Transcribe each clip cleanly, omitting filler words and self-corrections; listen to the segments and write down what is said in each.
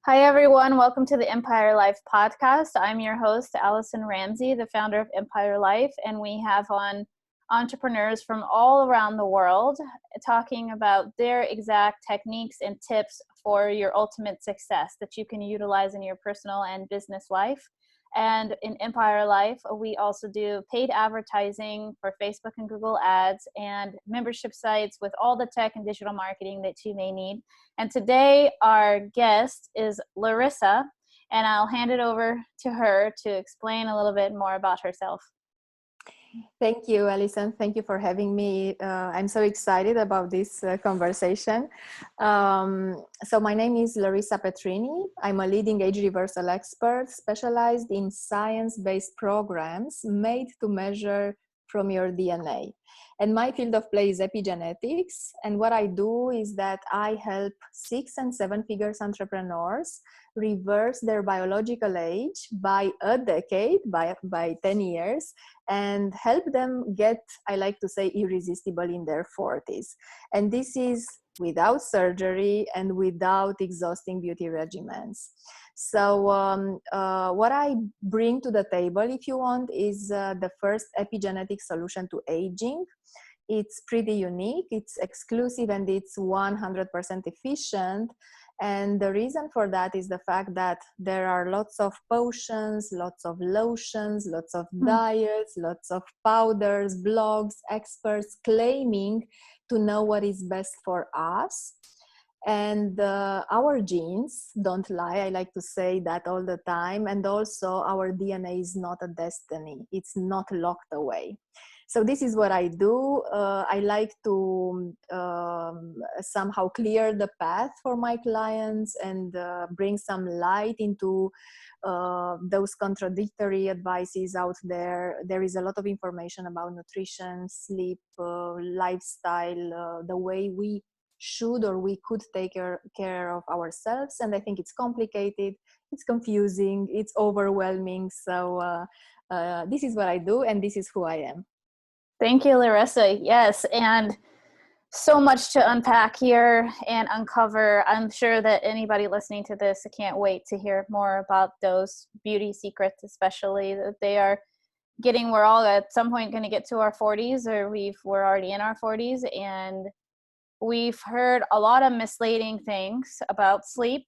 Hi, everyone. Welcome to the Empire Life podcast. I'm your host, Allison Ramsey, the founder of Empire Life, and we have on entrepreneurs from all around the world talking about their exact techniques and tips for your ultimate success that you can utilize in your personal and business life. And in Empire Life, we also do paid advertising for Facebook and Google ads and membership sites with all the tech and digital marketing that you may need. And today our guest is Larisa, and I'll hand it over to her to explain a little bit more about herself. Thank you, Allison. Thank you for having me. I'm so excited about this conversation. So my name is Larisa Petrini. I'm a leading age reversal expert specialized in science-based programs made to measure from your DNA. And my field of play is epigenetics. And what I do is that I help 6- and 7-figure entrepreneurs reverse their biological age by a decade, by 10 years, and help them get, I like to say, irresistible in their 40s. And this is without surgery and without exhausting beauty regimens. So what I bring to the table, if you want, is the first epigenetic solution to aging. It's pretty unique, it's exclusive, and it's 100% efficient. And the reason for that is the fact that there are lots of potions, lots of lotions, lots of diets, lots of powders, blogs, experts claiming to know what is best for us. And our genes don't lie. I like to say that all the time. And also our DNA is not a destiny. It's not locked away. So this is what I do. I like to somehow clear the path for my clients and bring some light into those contradictory advices out there. There is a lot of information about nutrition, sleep, lifestyle, the way we should or we could take care of ourselves. And I think it's complicated, it's confusing, it's overwhelming. So this is what I do, and this is who I am. Thank you, Larisa. Yes, and so much to unpack here and uncover. I'm sure that anybody listening to this can't wait to hear more about those beauty secrets, especially that they are getting. We're all at some point going to get to our 40s, or we're already in our 40s, and we've heard a lot of misleading things about sleep,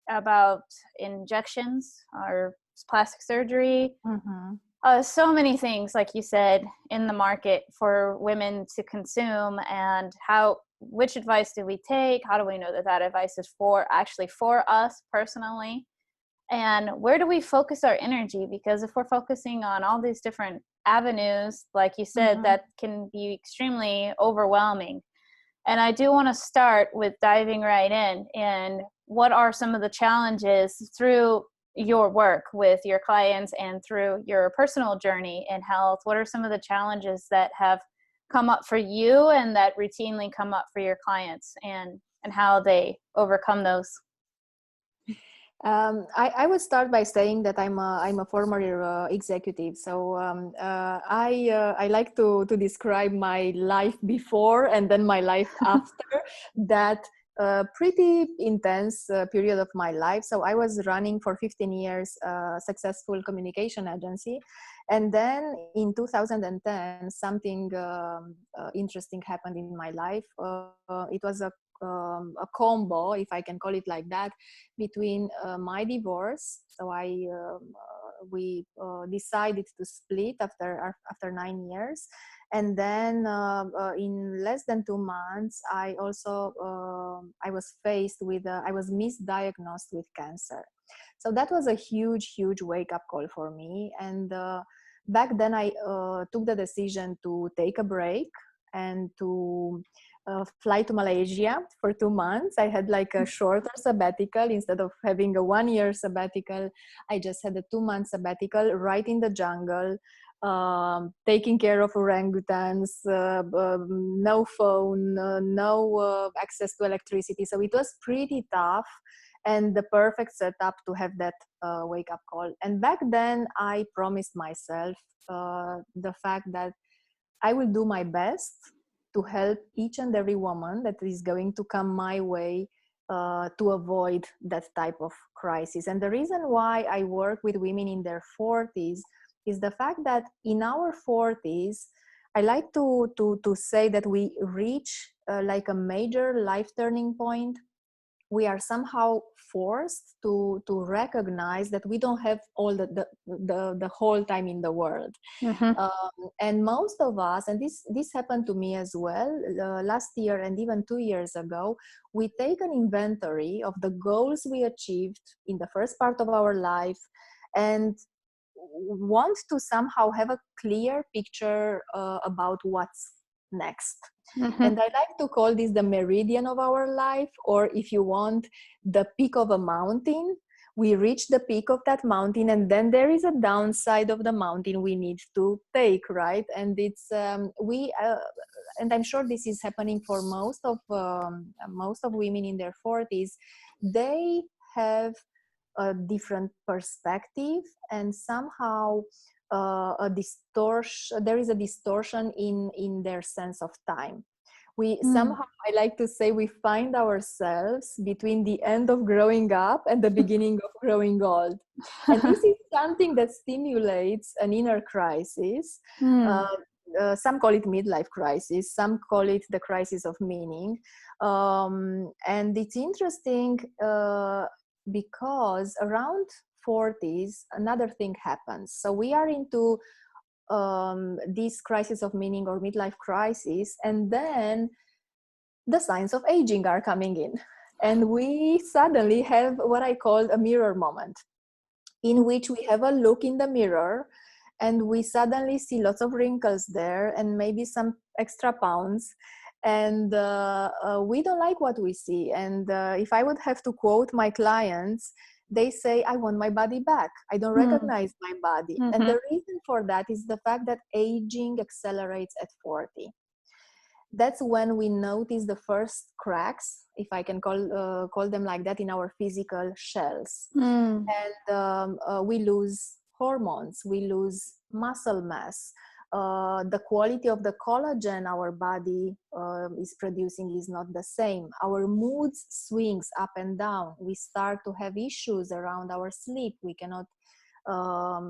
about injections or plastic surgery. So many things, like you said, in the market for women to consume, and which advice do we take? How do we know that advice is for us personally? And where do we focus our energy? Because if we're focusing on all these different avenues, like you said, that can be extremely overwhelming. And I do want to start with diving right in. And what are some of the challenges through your work with your clients and through your personal journey in health? What are some of the challenges that have come up for you and that routinely come up for your clients, and how they overcome those? I would start by saying that I'm a former executive. So I like to describe my life before and then my life after that pretty intense period of my life. So I was running for 15 years a successful communication agency. And then in 2010, something interesting happened in my life. It was a combo, if I can call it like that, between my divorce. So we decided to split after 9 years, and then in less than 2 months, I was faced with I was misdiagnosed with cancer. So that was a huge wake up call for me. And back then I took the decision to take a break and to fly to Malaysia for 2 months. I had like a shorter sabbatical. Instead of having a 1-year sabbatical, I just had a 2-month sabbatical right in the jungle, taking care of orangutans, no phone, no access to electricity. So it was pretty tough and the perfect setup to have that wake-up call. And back then, I promised myself the fact that I will do my best to help each and every woman that is going to come my way to avoid that type of crisis. And the reason why I work with women in their 40s is the fact that in our 40s, I like to say that we reach like a major life turning point. We are somehow forced to recognize that we don't have all the whole time in the world. Mm-hmm. And most of us, and this happened to me as well last year and even 2 years ago, we take an inventory of the goals we achieved in the first part of our life and want to somehow have a clear picture about what's next. Mm-hmm. And I like to call this the meridian of our life, or if you want, the peak of a mountain. We reach the peak of that mountain, and then there is a downside of the mountain we need to take, right? And it's and I'm sure this is happening for most of women in their 40s. They have a different perspective, and somehow there is a distortion in their sense of time. We somehow, I like to say, we find ourselves between the end of growing up and the beginning of growing old. And this is something that stimulates an inner crisis. Some call it midlife crisis, some call it the crisis of meaning. And it's interesting because around 40s, another thing happens. So we are into this crisis of meaning or midlife crisis, and then the signs of aging are coming in, and we suddenly have what I call a mirror moment, in which we have a look in the mirror and we suddenly see lots of wrinkles there and maybe some extra pounds, and we don't like what we see. And if I would have to quote my clients, they say, I want my body back. I don't recognize my body. Mm-hmm. And the reason for that is the fact that aging accelerates at 40. That's when we notice the first cracks, if I can call them like that, in our physical shells. And we lose hormones, we lose muscle mass. The quality of the collagen our body is producing is not the same. Our moods swings up and down. We start to have issues around our sleep. We cannot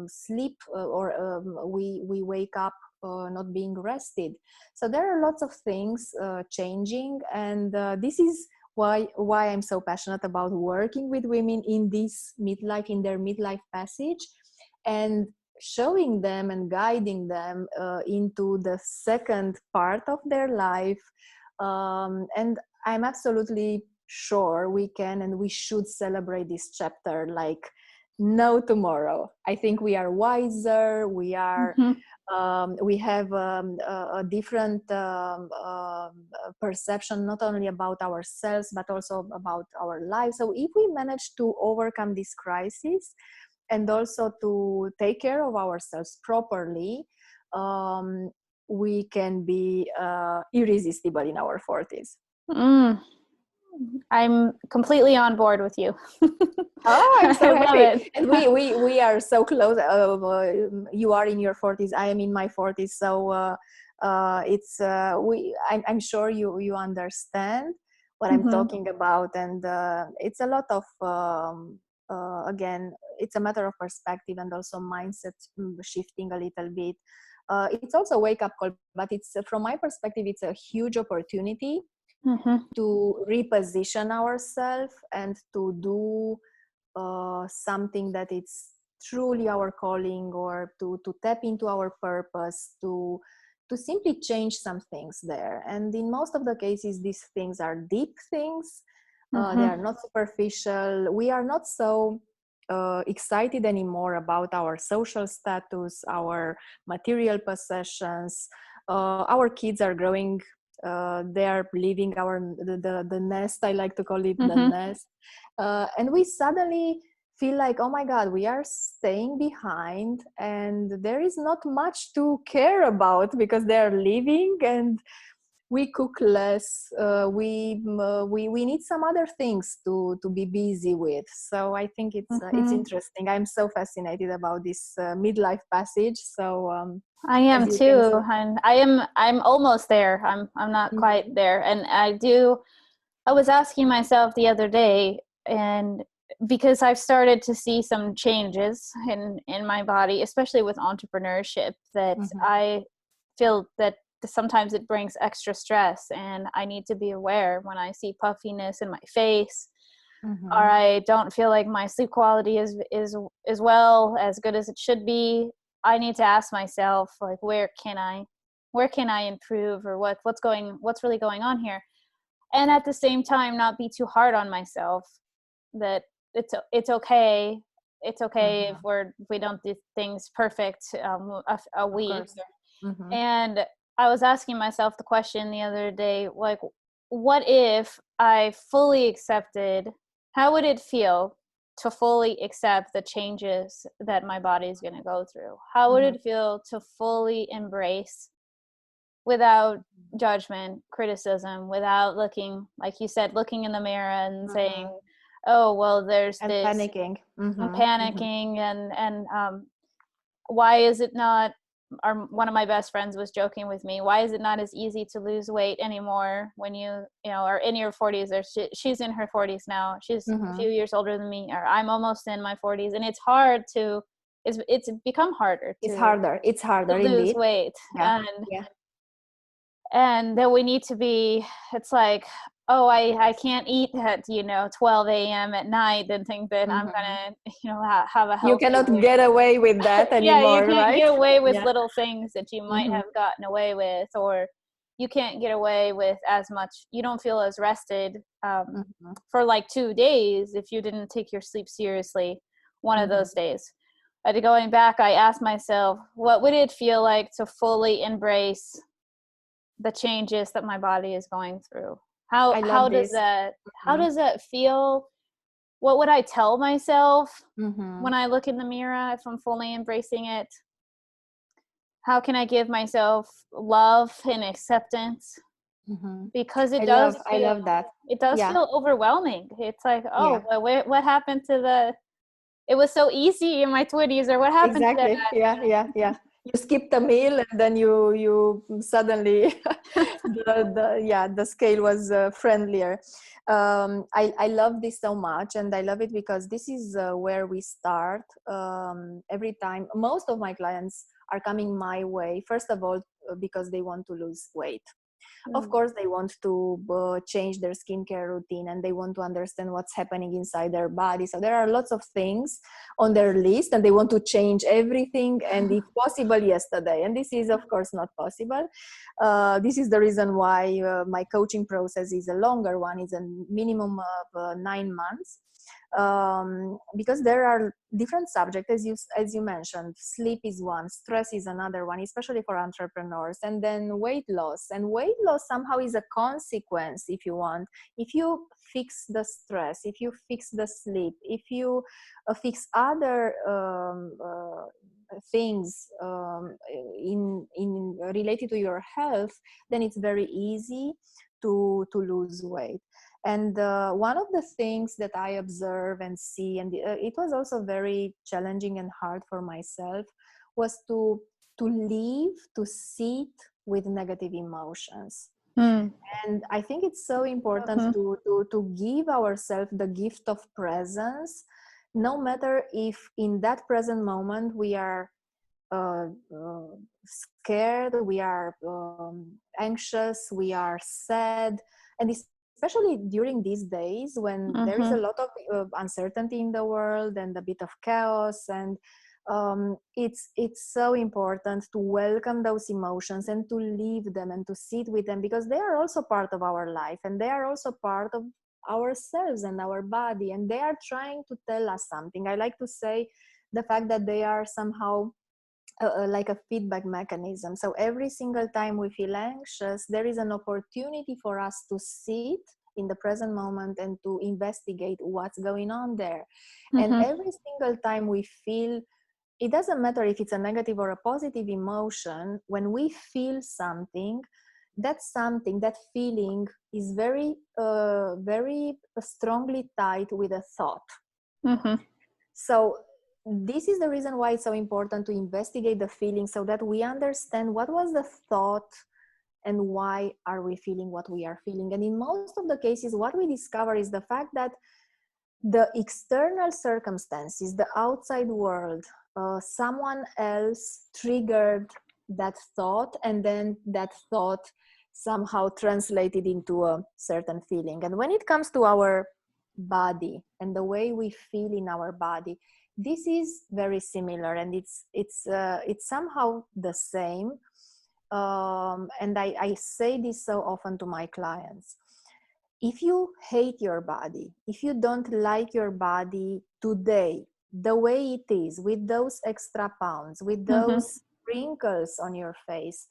sleep, or we wake up not being rested. So there are lots of things changing, and this is why I'm so passionate about working with women in their midlife passage, and showing them and guiding them into the second part of their life. And I'm absolutely sure we can and we should celebrate this chapter like no tomorrow. I think we are wiser. We are we have a different perception, not only about ourselves but also about our lives. So if we manage to overcome this crisis and also to take care of ourselves properly, we can be irresistible in our 40s. I'm completely on board with you. Oh, I'm so happy. Love it. And we are so close. You are in your 40s. I am in my 40s. So I'm sure you understand what I'm talking about. And it's a lot of, again, it's a matter of perspective and also mindset shifting a little bit. It's also a wake-up call, but it's, from my perspective, it's a huge opportunity to reposition ourselves and to do something that it's truly our calling, or to tap into our purpose, to simply change some things there. And in most of the cases, these things are deep things. They are not superficial. We are not so excited anymore about our social status, our material possessions. Our kids are growing. They are leaving the nest. I like to call it the nest. And we suddenly feel like, oh my God, we are staying behind and there is not much to care about because they are leaving, and we cook less. We need some other things to be busy with. So I think it's interesting. I'm so fascinated about this midlife passage. So I am too, and I'm almost there. I'm not quite there, and I do I was asking myself the other day, and because I've started to see some changes in my body, especially with entrepreneurship, that Mm-hmm. I feel that sometimes it brings extra stress, and I need to be aware when I see puffiness in my face, or Mm-hmm. I don't feel like my sleep quality is well as good as it should be. I need to ask myself, like, where can I improve, or what's really going on here, and at the same time not be too hard on myself, that it's okay. It's okay if Mm-hmm. we don't do things perfect a Of week. course. Mm-hmm. And I was asking myself the question the other day, like, what if I fully accepted, how would it feel to fully accept the changes that my body is going to go through? How would Mm-hmm. it feel to fully embrace, without judgment, criticism, without looking, like you said, looking in the mirror and saying, Mm-hmm. oh, well, there's And this, panicking. I'm Mm-hmm. Mm-hmm. panicking, and why is it not, or one of my best friends was joking with me, why is it not as easy to lose weight anymore when you know are in your 40s, or she's in her 40s now, she's a Mm-hmm. few years older than me, or I'm almost in my 40s, and it's hard to, it's become harder It's to harder. It's harder lose indeed. weight. Yeah. Yeah. And then we need to be, it's like, oh, I can't eat at 12 a.m. at night and think that I'm Mm-hmm. gonna have a You healthy cannot weight. get away with that Yeah, you anymore, can't right? get away with Yeah. little things that you might Mm-hmm. have gotten away with, or you can't get away with as much, you don't feel as rested Mm-hmm. for like 2 days if you didn't take your sleep seriously one of Mm-hmm. those days. Going back, I asked myself, what would it feel like to fully embrace the changes that my body is going through? how I how love does this. that how Mm-hmm. does that feel? What would I tell myself Mm-hmm. when I look in the mirror if I'm fully embracing it? How can I give myself love and acceptance? Mm-hmm. Because I love that. it does Yeah. feel overwhelming. It's like, Yeah. oh, well, what happened to the, it was so easy in my 20s, or what happened to that? Exactly. Yeah. Yeah. Yeah. You skipped a meal and then you suddenly the scale was friendlier. I love this so much, and I love it because this is where we start every time. Most of my clients are coming my way, first of all, because they want to lose weight. Of Mm. course, they want to change their skincare routine, and they want to understand what's happening inside their body. So there are lots of things on their list, and they want to change everything, and if possible yesterday. And this is of course not possible. This is the reason why my coaching process is a longer one. It's a minimum of 9 months, because there are different subjects, as you mentioned. Sleep is one, stress is another one, especially for entrepreneurs, and then weight loss. And weight loss somehow is a consequence, if you want. If you fix the stress, if you fix the sleep, if you fix other things in related to your health, then it's very easy to lose weight. And one of the things that I observe and see, and it was also very challenging and hard for myself, was to live, to sit with negative emotions. Mm. And I think it's so important Mhm. to give ourselves the gift of presence, no matter if in that present moment we are uh, uh, scared, we are anxious, we are sad. And especially during these days when there is a Mhm. lot of uncertainty in the world and a bit of chaos, and it's so important to welcome those emotions and to live them and to sit with them, because they are also part of our life, and they are also part of ourselves and our body, and they are trying to tell us something. I like to say the fact that they are somehow like a feedback mechanism. So every single time we feel anxious, there is an opportunity for us to sit in the present moment and to investigate what's going on there. And Mhm. every single time we feel, it doesn't matter if it's a negative or a positive emotion, when we feel something, that feeling is very strongly tied with a thought. Mhm. So this is the reason why it's so important to investigate the feeling, so that we understand what was the thought and why are we feeling what we are feeling. And in most of the cases, what we discover is the fact that the external circumstances, the outside world, someone else triggered that thought, and then that thought somehow translated into a certain feeling. And when it comes to our body and the way we feel in our body, this is very similar, and it's somehow the same. And I say this so often to my clients. If you hate your body, if you don't like your body today, the way it is, with those extra pounds, with those wrinkles on your face,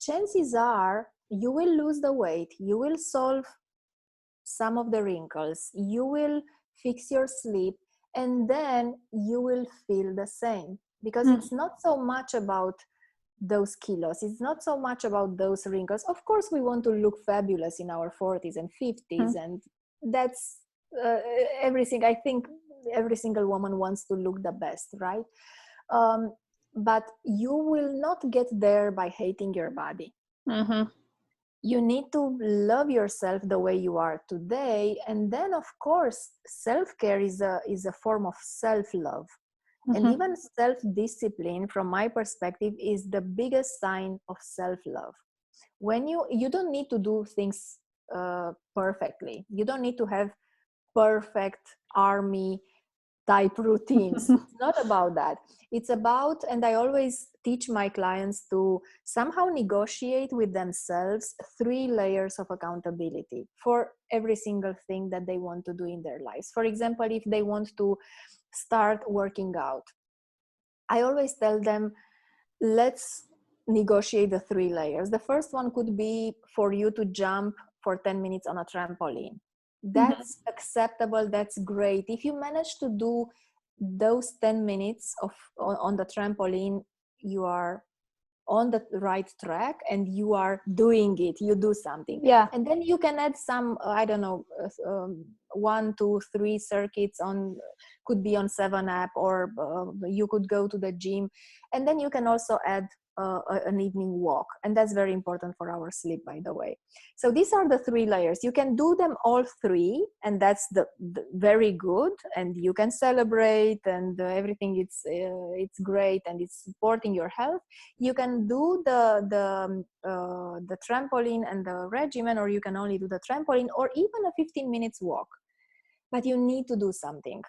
chances are you will lose the weight, you will solve some of the wrinkles, you will fix your sleep, and then you will feel the same. Because it's not so much about those kilos, it's not so much about those wrinkles. Of course we want to look fabulous in our 40s and 50s, and that's everything. I think every single woman wants to look the best, right? But you will not get there by hating your body. You need to love yourself the way you are today, and then of course self-care is a form of self-love. And even self-discipline, from my perspective, is the biggest sign of self-love. When you don't need to do things perfectly. You don't need to have perfect army type routines. It's not about that. It's about, and I always teach my clients to somehow negotiate with themselves 3 layers of accountability for every single thing that they want to do in their lives. For example, if they want to start working out, I always tell them, let's negotiate the 3 layers. The first one could be for you to jump for 10 minutes on a trampoline. That's acceptable, that's great. If you manage to do those 10 minutes on the trampoline, you are on the right track and you are doing it, you do something. Yeah. And then you can add some, I don't know, 1, 2, 3 circuits on, could be on 7 app, or you could go to the gym. And then you can also add an evening walk. And that's very important for our sleep, by the way. So these are the 3 layers. You can do them all 3, and that's the very good. And you can celebrate, and everything, it's great, and it's supporting your health. You can do the trampoline and the regimen, or you can only do the trampoline, or even a 15 minutes walk. But you need to do something.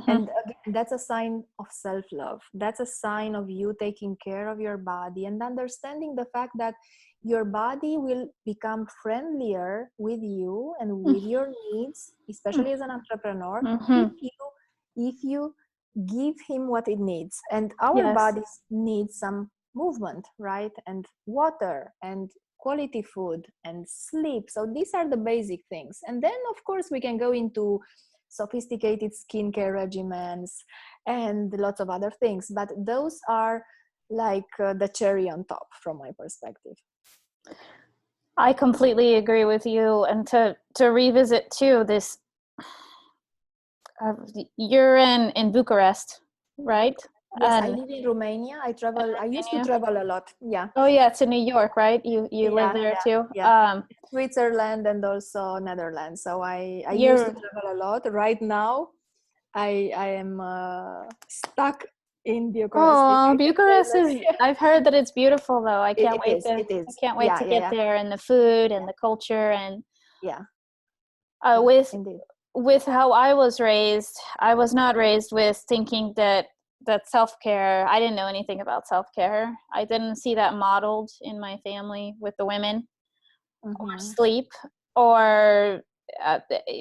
And again, that's a sign of self-love. That's a sign of you taking care of your body and understanding the fact that your body will become friendlier with you and with your needs, especially as an entrepreneur, if you give him what it needs. And our bodies need some movement, right? And water and quality food and sleep. So these are the basic things. And then of course we can go into sophisticated skincare regimens and lots of other things, but those are like the cherry on top from my perspective. I completely agree with you. And to revisit too, this you're in Bucharest, right? Yes, I live in Romania. I travel. I used to travel a lot. Yeah. Oh yeah, to New York, right? You live there too. Yeah. Switzerland and also Netherlands. So I used to travel a lot. Right now, I am stuck in Bucharest. Oh, Bucharest is. I've heard that it's beautiful, though. I can't wait to. It is. I can't wait to get there, and the food and the culture and. With how I was raised, I was not raised with thinking that self-care, I didn't know anything about self-care. I didn't see that modeled in my family with the women, or sleep, or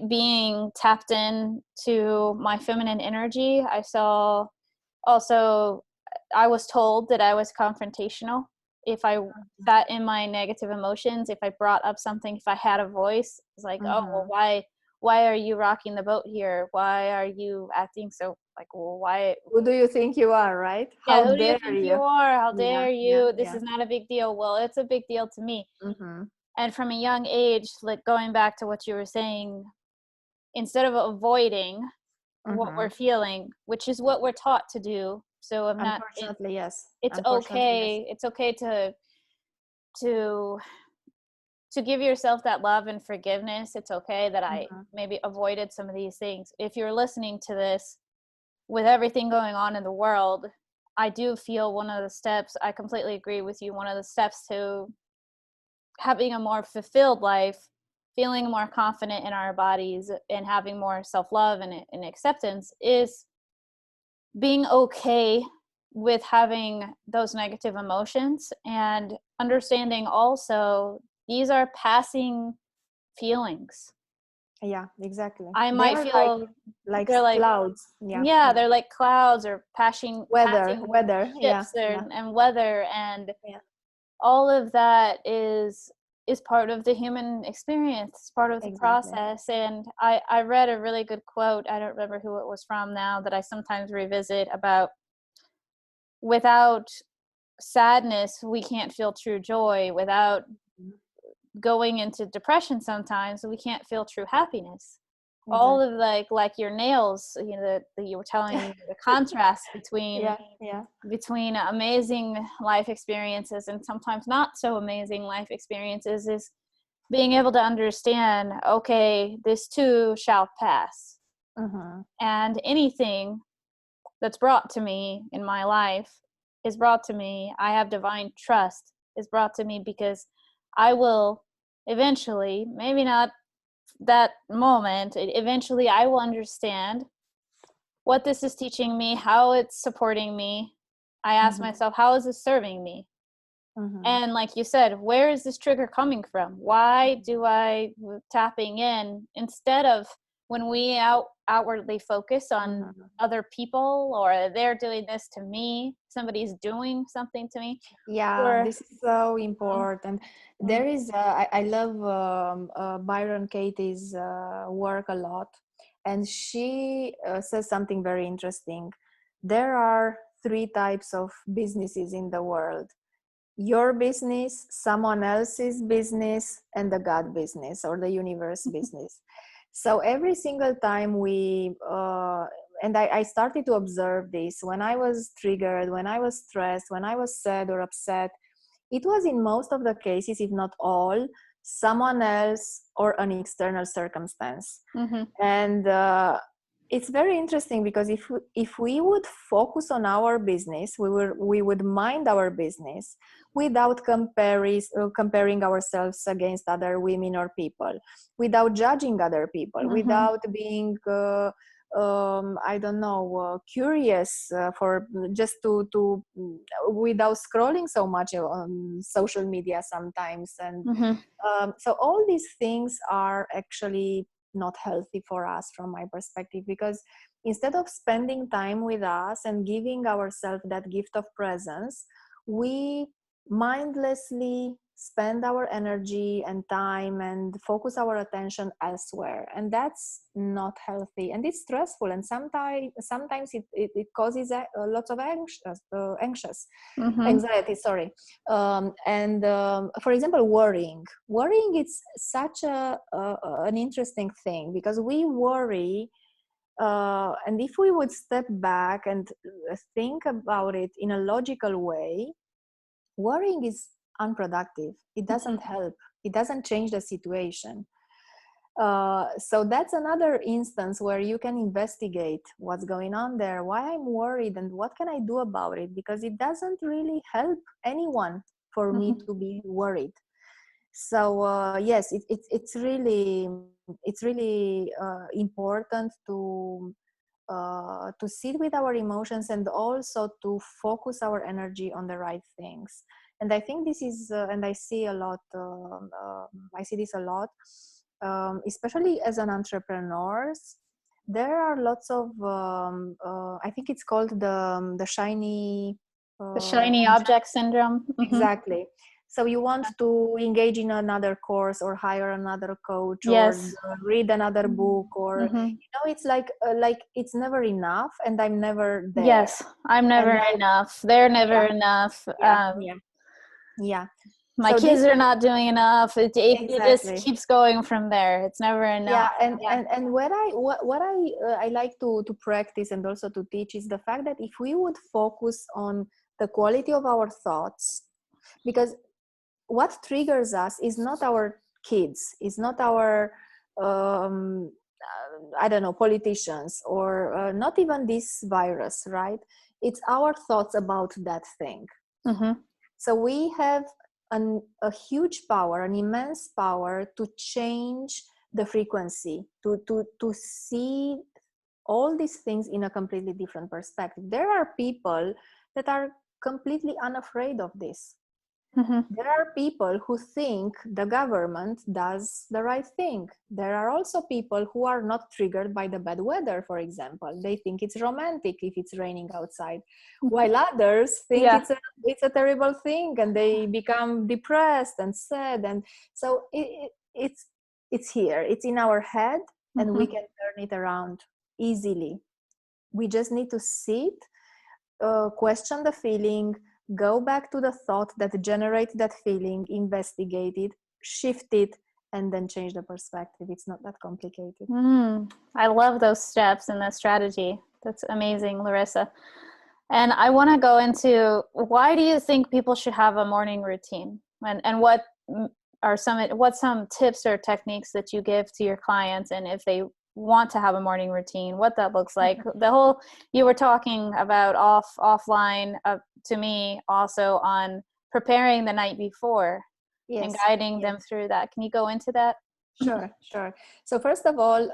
being tapped in to my feminine energy. I saw also, I was told that I was confrontational. If I sat in my negative emotions, if I brought up something, if I had a voice, it's like, oh, well, why are you rocking the boat here? Why are you acting so, like, well, why? Who do you think you are, right? Yeah, who do you think you are? How dare you? This is not a big deal. Well, it's a big deal to me. And from a young age, like going back to what you were saying, instead of avoiding what we're feeling, which is what we're taught to do. So I'm not. Unfortunately, yes. It's okay. It's okay to give yourself that love and forgiveness. It's okay that I maybe avoided some of these things. If you're listening to this with everything going on in the world, I do feel one of the steps, I completely agree with you, one of the steps to having a more fulfilled life, feeling more confident in our bodies, and having more self-love and acceptance is being okay with having those negative emotions, and understanding also these are passing feelings. Yeah, exactly. I They might are feel like they're like, clouds. Yeah, yeah, yeah. they're like clouds or passing Weather. Yeah, ships yeah, and weather, and yeah. all of that is part of the human experience. It's part of the Exactly. process. And I read a really good quote, I don't remember who it was from now, that I sometimes revisit, about without sadness we can't feel true joy, without going into depression sometimes we can't feel true happiness. All of Exactly. like your nails, that you were telling me, the contrast between Yeah, yeah. amazing life experiences and sometimes not so amazing life experiences is being able to understand, okay, this too shall pass. Mm-hmm. And anything that's brought to me in my life is brought to me, I have divine trust, is brought to me because I will eventually, maybe not that moment, eventually I will understand what this is teaching me, how it's supporting me. I ask Mm-hmm. myself, how is this serving me? Mm-hmm. And like you said, where is this trigger coming from? Why do I tapping in, instead of when we outwardly focus on Mm-hmm. other people, or they're doing this to me, somebody's doing something to me, Yeah, or this is so important. mm, There is, I love Byron Katie's work a lot, and she says something very interesting. There are three types of businesses in the world: your business, someone else's business, and the God business or the universe business. So every single time and I started to observe this when I was triggered, when I was stressed, when I was sad or upset, it was in most of the cases, if not all, someone else or an external circumstance. mm-hmm, And it's very interesting because if we would focus on our business, we would mind our business without comparing ourselves against other women or people, without judging other people, mm-hmm, without being I don't know, curious for just to without scrolling so much on social media sometimes. And mm-hmm, so all these things are actually not healthy for us from my perspective, because instead of spending time with us and giving ourselves that gift of presence, we mindlessly spend our energy and time and focus our attention elsewhere, and that's not healthy, and it's stressful, and sometimes it causes lots of mm-hmm. anxiety, sorry. And for example, worrying is such an interesting thing, because we worry, and if we would step back and think about it in a logical way, worrying is unproductive. It doesn't help. It doesn't change the situation. So that's another instance where you can investigate what's going on there, why I'm worried, and what can I do about it, because it doesn't really help anyone for me Mm-hmm. to be worried. So yes, it's really important to sit with our emotions and also to focus our energy on the right things. And I think this is and I see a lot I see this a lot, especially as an entrepreneur. There are lots of I think it's called the shiny The shiny object. object syndrome. Mm-hmm. Exactly. So you want to engage in another course or hire another coach or Yes. read another book, or Mm-hmm. it's like it's never enough, and I'm never there. Yes, I'm And never enough. They're never yeah, enough. yeah, yeah, yeah. My So kids this are not doing enough. It just exactly. keeps going from there. It's never Yeah, enough. Yeah. and what I like to practice and also to teach is the fact that if we would focus on the quality of our thoughts, because what triggers us is not our kids, is not our I don't know, politicians, or not even this virus, right? It's our thoughts about that thing. Mm-hmm. So we have a huge power, an immense power to change the frequency, to see all these things in a completely different perspective. There are people that are completely unafraid of this. Mm-hmm. There are people who think the government does the right thing. There are also people who are not triggered by the bad weather, for example. They think it's romantic if it's raining outside, while others think Yeah. it's a terrible thing, and they become depressed and sad. And so it's here. It's in our head, and we Mm-hmm. can turn it around easily. We just need to sit, question the feeling, go back to the thought that generated that feeling, investigate it, shift it, and then change the perspective. It's not that complicated. I love those steps and that strategy. That's amazing, Larissa. And I want to go into, why do you think people should have a morning routine, and what are some tips or techniques that you give to your clients, and if they want to have a morning routine, what that looks like? The whole, you were talking about offline to me also on preparing the night before and Yes. guiding Yes. them through that. Can you go into that? Sure, sure. So first of all,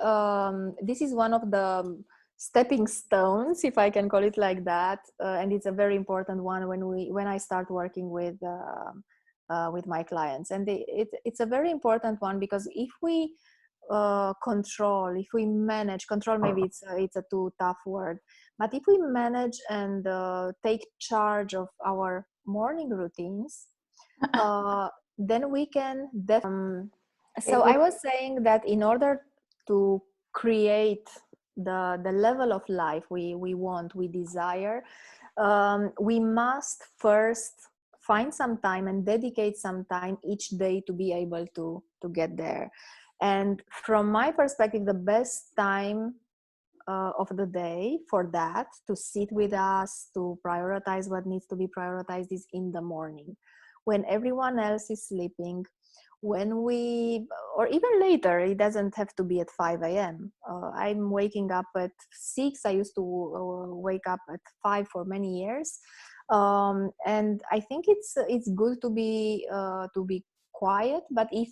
this is one of the stepping stones, if I can call it like that, and it's a very important one when I start working with my clients. And it's a very important one, because if we control, if we manage control, maybe it's a too tough word, but if we manage and take charge of our morning routines, then we can so I was saying that in order to create the level of life we want, we desire, we must first find some time and dedicate some time each day to be able to get there. And from my perspective, the best time of the day for that, to sit with us, to prioritize what needs to be prioritized, is in the morning, when everyone else is sleeping, when we, or even later, it doesn't have to be at 5 a.m. I'm waking up at 6. I used to wake up at 5 for many years. And I think it's good to be quiet, but if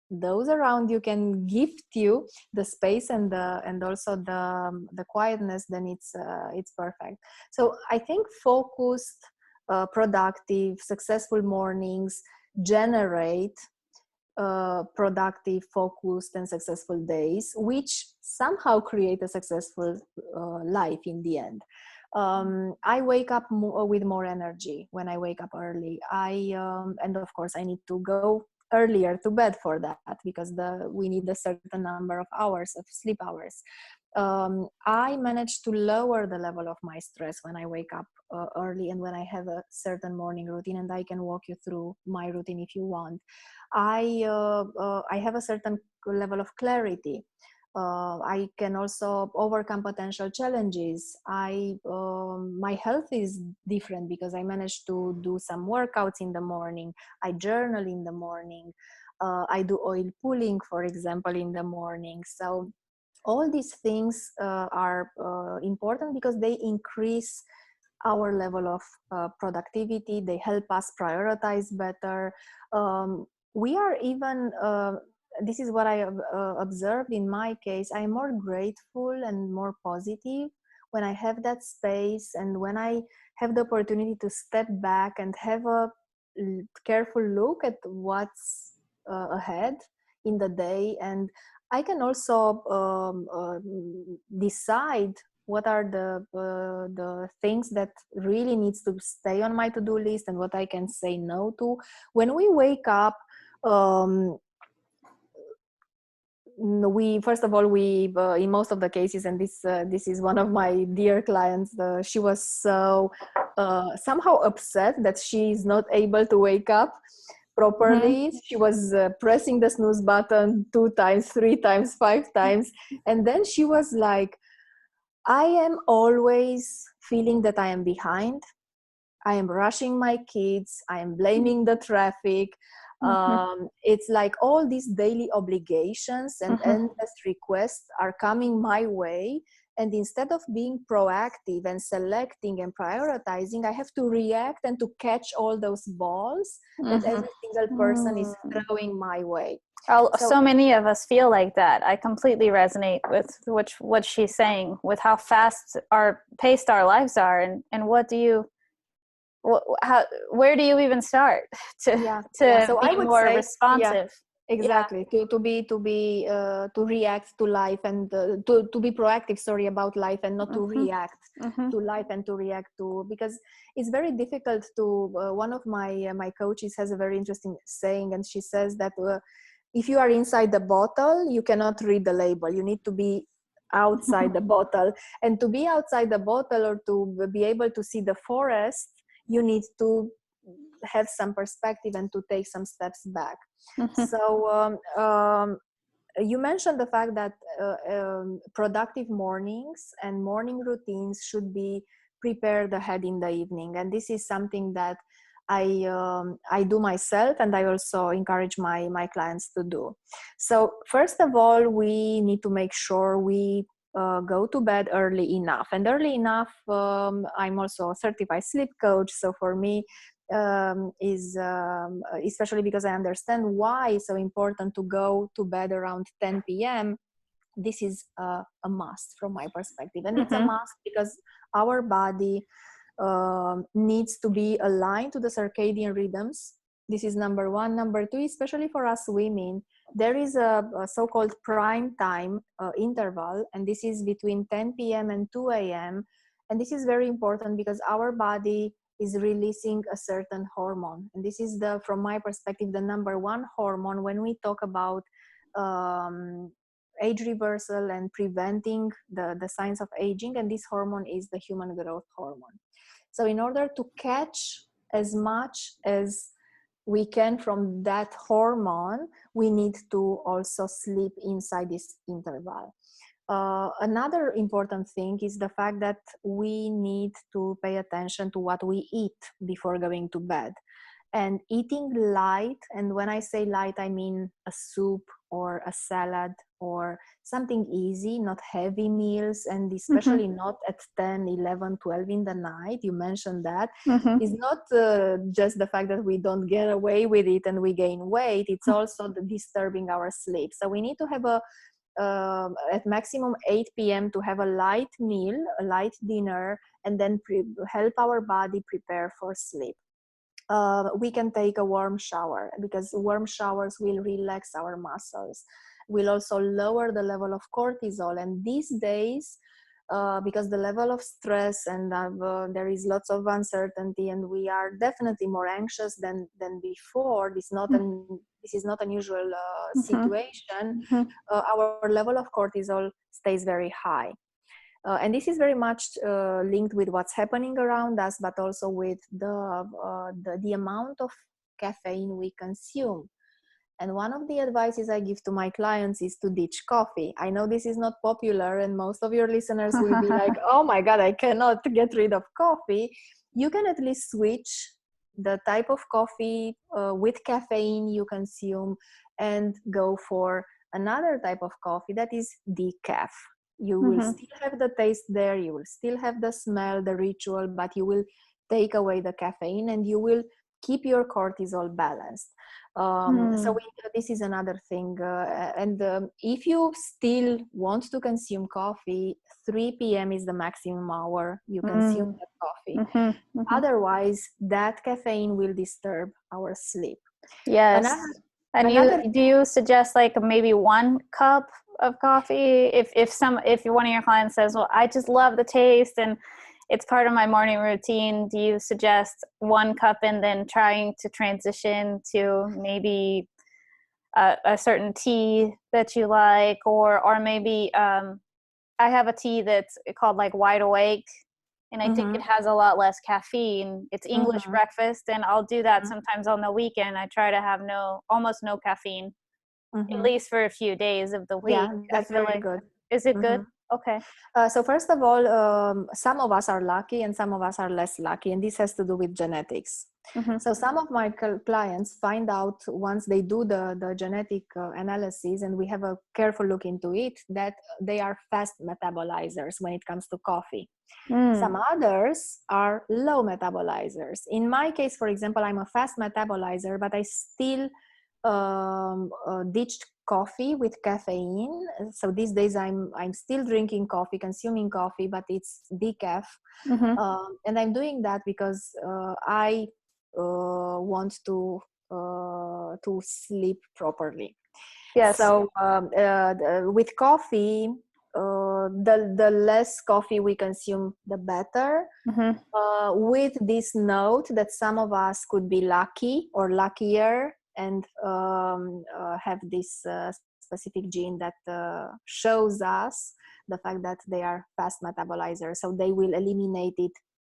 those around you can gift you the space and also the quietness, then it's perfect. So I think focused, productive, successful mornings generate productive, focused, and successful days, which somehow create a successful life in the end. I wake up with more energy when I wake up early. And of course I need to go earlier to bed for that, because we need a certain number of hours of sleep hours. I manage to lower the level of my stress when I wake up early, and when I have a certain morning routine, and I can walk you through my routine if you want. I have a certain level of clarity. I can also overcome potential challenges. My health is different because I managed to do some workouts in the morning. I journal in the morning. I do oil pulling, for example, in the morning. So all these things are important because they increase our level of productivity. They help us prioritize better. We are even, this is what I observed in my case, I'm more grateful and more positive when I have that space, and when I have the opportunity to step back and have a careful look at what's ahead in the day. And I can also decide what are the things that really needs to stay on my to-do list and what I can say no to. When we wake up, we first of all, we in most of the cases, and this is one of my dear clients, she was so somehow upset that she is not able to wake up properly. Mm-hmm. She was pressing the snooze button 2 times, 3 times, 5 times, and then she was like, I am always feeling that I am behind. I am rushing my kids. I am blaming the traffic. Mm-hmm. It's like all these daily obligations and Mm-hmm. endless requests are coming my way. And instead of being proactive and selecting and prioritizing, I have to react and to catch all those balls that every single person is Mm-hmm. throwing my way. So So many of us feel like that. I completely resonate with what she's saying, with how fast our paced our lives are, and what do you, how, where do you even start to yeah. So I be would more say, yeah, responsive? Yeah. exactly. To react to life and to be proactive. Sorry, about life, and not to Mm-hmm. react Mm-hmm. to life and to react to, because it's very difficult to. One of my coaches has a very interesting saying, and she says that if you are inside the bottle, you cannot read the label. You need to be outside the bottle, and to be outside the bottle or to be able to see the forest, you need to have some perspective and to take some steps back. Mm-hmm. So you mentioned the fact that productive mornings and morning routines should be prepared ahead in the evening, and this is something that I do myself, and I also encourage my clients to do. So first of all, we need to make sure we go to bed early enough. And early enough, I'm also a certified sleep coach, so for me is especially because I understand why it's so important to go to bed around 10 p.m. This is a must from my perspective, and it's a Mm-hmm. must because our body needs to be aligned to the circadian rhythms. This is number one. Number two, especially for us women, there is a so-called prime time interval, and this is between 10 p.m. and 2 a.m. And this is very important because our body is releasing a certain hormone, and this is from my perspective, the number one hormone when we talk about um, age reversal and preventing the signs of aging, and this hormone is the human growth hormone. So in order to catch as much as we can from that hormone, we need to also sleep inside this interval. Another important thing is the fact that we need to pay attention to what we eat before going to bed. And eating light, and when I say light, I mean a soup or a salad or something easy, not heavy meals, and Mm-hmm. especially not at 10, 11, 12 in the night. You mentioned that. Mm-hmm. It's not just the fact that we don't get away with it and we gain weight, it's also disturbing our sleep. So we need to have at maximum 8 p.m. to have a light meal, a light dinner, and then help our body prepare for sleep. We can take a warm shower because warm showers will relax our muscles, will also lower the level of cortisol. And these days, because the level of stress and there is lots of uncertainty, and we are definitely more anxious than before. This is not an unusual Mm-hmm. situation. Mm-hmm. Our level of cortisol stays very high. And this is very much linked with what's happening around us, but also with the amount of caffeine we consume. And one of the advices I give to my clients is to ditch coffee. I know this is not popular, and most of your listeners will be like, oh my God, I cannot get rid of coffee. You can at least switch the type of coffee with caffeine you consume and go for another type of coffee that is decaf. You will Mm-hmm. still have the taste there, you will still have the smell, the ritual, but you will take away the caffeine and you will keep your cortisol balanced. So this is another thing. And if you still want to consume coffee, 3 p.m. is the maximum hour you consume Mm-hmm. that coffee. Mm-hmm. Otherwise, that caffeine will disturb our sleep. Yes. Another, And another do you suggest like maybe 1 cup of coffee if one of your clients says, well, I just love the taste and it's part of my morning routine, do you suggest 1 cup and then trying to transition to maybe a certain tea that you like, or maybe I have a tea that's called like Wide Awake, and I think it Mhm, has a lot less caffeine. It's English mhm, breakfast, and I'll do that mhm, sometimes on the weekend. I try to have almost no caffeine, at mhm. least for a few days of the week. Yeah, I that's feel very like, good. is it Mhm. good? Okay. So first of all, some of us are lucky and some of us are less lucky, and this has to do with genetics. Mm-hmm. So some of my clients find out once they do the genetic analysis, and we have a careful look into it, that they are fast metabolizers when it comes to coffee. Some others are low metabolizers. In my case, for example, I'm a fast metabolizer, but I still ditched coffee with caffeine. So these days I'm still drinking coffee, consuming coffee, but it's decaf. Mm-hmm. And I'm doing that because I want to sleep properly. Yes. So with coffee, the less coffee we consume, the better. Mm-hmm. With this note that some of us could be lucky or luckier and have this specific gene that shows us the fact that they are fast metabolizers, so they will eliminate it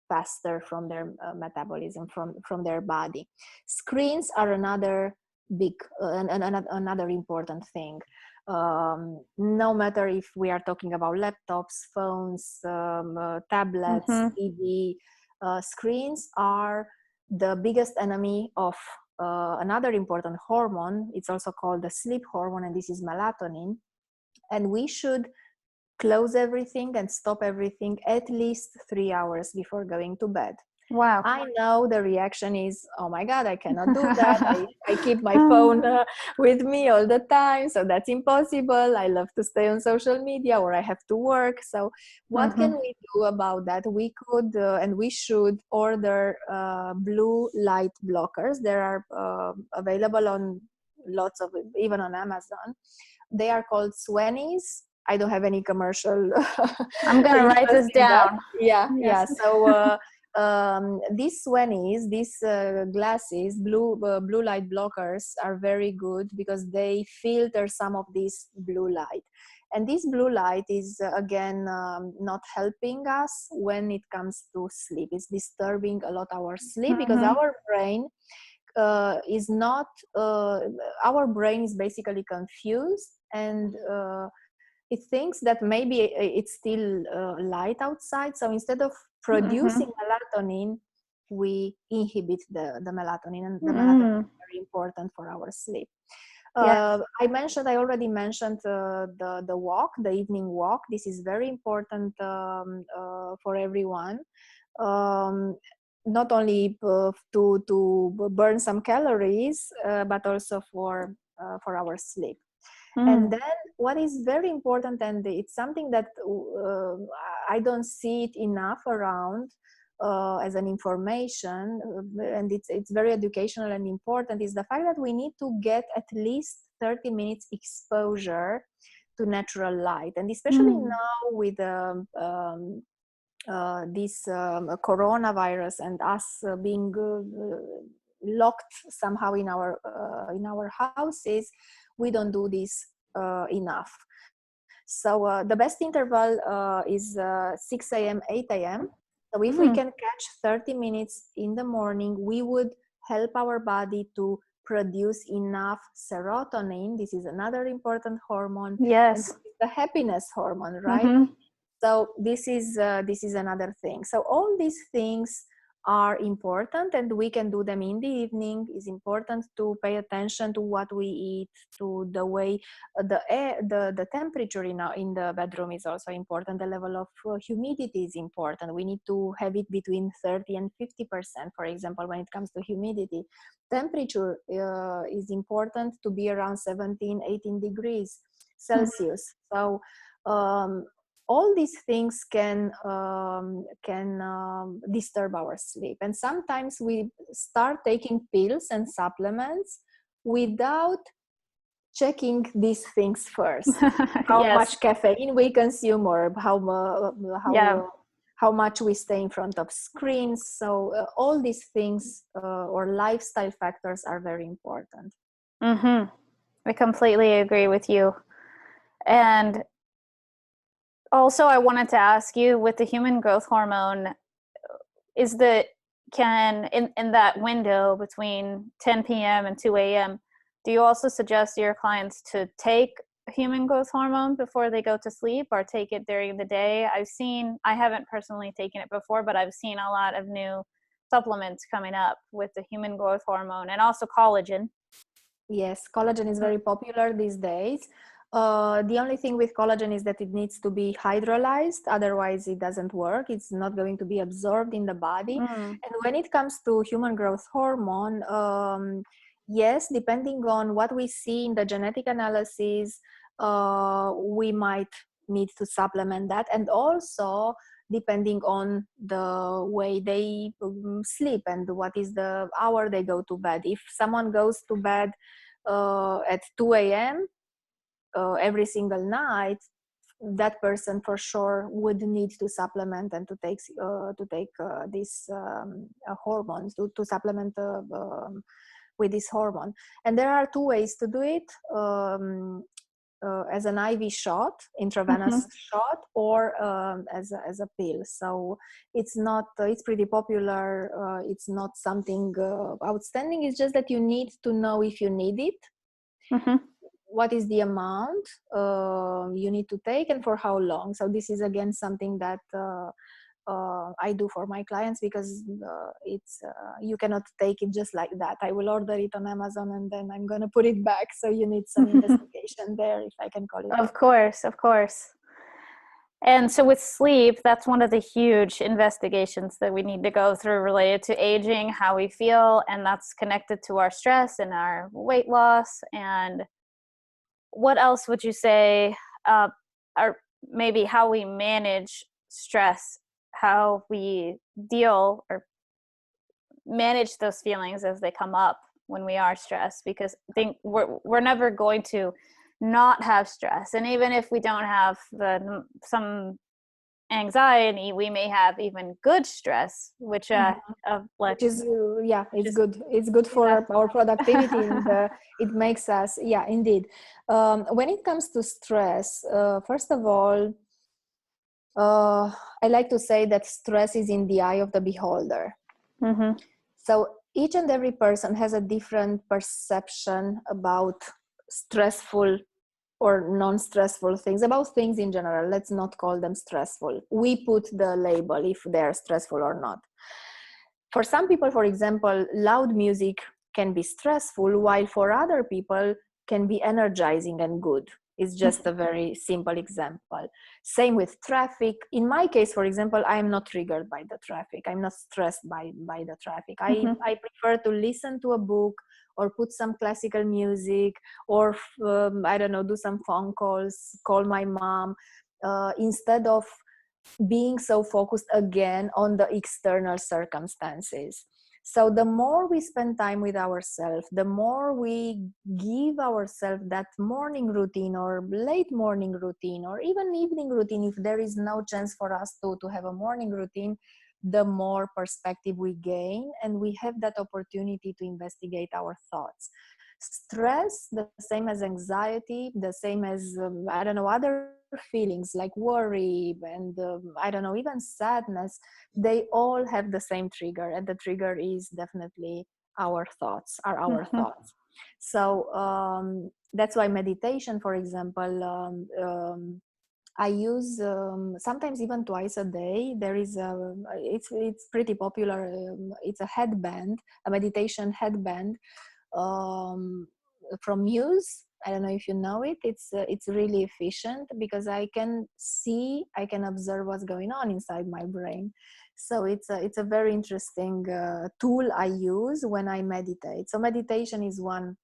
faster from their metabolism, from their body. Screens are another big another important thing. No matter if we are talking about laptops, phones, tablets, Mm-hmm. TV, screens are the biggest enemy of another important hormone. It's also called the sleep hormone, and this is melatonin. And we should close everything and stop everything at least 3 hours before going to bed. Wow. I know the reaction is, oh my God, I cannot do that. I keep my phone with me all the time, so that's impossible. I love to stay on social media, or I have to work. So what can we do about that? We could and we should order blue light blockers. They are available on lots of, even on Amazon. They are called Swannies. I don't have any commercial. I'm gonna write this down. Yeah, Yes. yeah. So these Swannies, these glasses, blue light blockers, are very good because they filter some of this blue light. And this blue light is again not helping us when it comes to sleep. It's disturbing a lot our sleep because our brain is not. Our brain is basically confused, and it thinks that maybe it's still light outside. So instead of producing melatonin, we inhibit the melatonin, and the melatonin is very important for our sleep. Yes. I already mentioned the walk, the evening walk. This is very important for everyone. Not only to burn some calories, but also for our sleep. And then what is very important, and it's something that I don't see it enough around as an information, and it's very educational and important, is the fact that we need to get at least 30 minutes exposure to natural light. And especially now with this coronavirus and us being locked somehow in our houses, we don't do this enough. So the best interval is 6 a.m., 8 a.m. So if we can catch 30 minutes in the morning, we would help our body to produce enough serotonin. This is another important hormone. Yes. And the happiness hormone, right? So this is another thing. So all these things are important, and we can do them in the evening. It's important to pay attention to what we eat, to the way the temperature in the bedroom is also important. The level of humidity is important. We need to have it between 30 and 50%, for example, when it comes to humidity. Temperature is important to be around 17, 18 degrees Celsius. So all these things can disturb our sleep, and sometimes we start taking pills and supplements without checking these things first. How much caffeine we consume, or how much we stay in front of screens. So all these things or lifestyle factors are very important. I completely agree with you. And also, I wanted to ask you, with the human growth hormone, in that window between 10 p.m. and 2 a.m., do you also suggest your clients to take human growth hormone before they go to sleep or take it during the day. I haven't personally taken it before, but I've seen a lot of new supplements coming up with the human growth hormone and also collagen. Yes, collagen is very popular these days. The only thing with collagen is that it needs to be hydrolyzed, otherwise it doesn't work. It's not going to be absorbed in the body. And when it comes to human growth hormone, yes, depending on what we see in the genetic analysis, we might need to supplement that. And also depending on the way they sleep and what is the hour they go to bed. If someone goes to bed at 2 a.m. Every single night, that person for sure would need to supplement and to take this hormone, to supplement with this hormone. And there are two ways to do it. As an IV shot, intravenous shot, or as a pill. So it's not, it's pretty popular. It's not something outstanding. It's just that you need to know if you need it, what is the amount you need to take, and for how long. So this is again something that I do for my clients, because it's you cannot take it just like that. I will order it on Amazon and then I'm gonna put it back. So you need some investigation there, if I can call it. Of course. And so with sleep, that's one of the huge investigations that we need to go through related to aging, how we feel, and that's connected to our stress and our weight loss. And what else would you say, or maybe how we manage stress, how we deal or manage those feelings as they come up when we are stressed? Because I think we're never going to not have stress, and even if we don't have some anxiety, we may have even good stress, which which is it's good for our productivity, and it makes us, indeed. When it comes to stress, first of all, I like to say that stress is in the eye of the beholder. So each and every person has a different perception about stressful or non-stressful things, about things in general. Let's not call them stressful. We put the label if they're stressful or not. For some people, for example, loud music can be stressful, while for other people can be energizing and good. It's just a very simple example. Same with traffic. In my case, for example, I am not triggered by the traffic. I'm not stressed by the traffic. I prefer to listen to a book, or put some classical music, or I don't know, do some phone calls, call my mom, instead of being so focused again on the external circumstances. So the more we spend time with ourselves, the more we give ourselves that morning routine or late morning routine, or even evening routine, if there is no chance for us to have a morning routine, the more perspective we gain, and we have that opportunity to investigate our thoughts. Stress, the same as anxiety, the same as, I don't know, other feelings like worry and, I don't know, even sadness, they all have the same trigger, and the trigger is definitely our thoughts, thoughts. So that's why meditation, for example, I use sometimes even twice a day. There is it's pretty popular. It's a headband, a meditation headband from Muse. I don't know if you know it. It's really efficient, because I can observe what's going on inside my brain. So it's a very interesting tool I use when I meditate. So meditation is one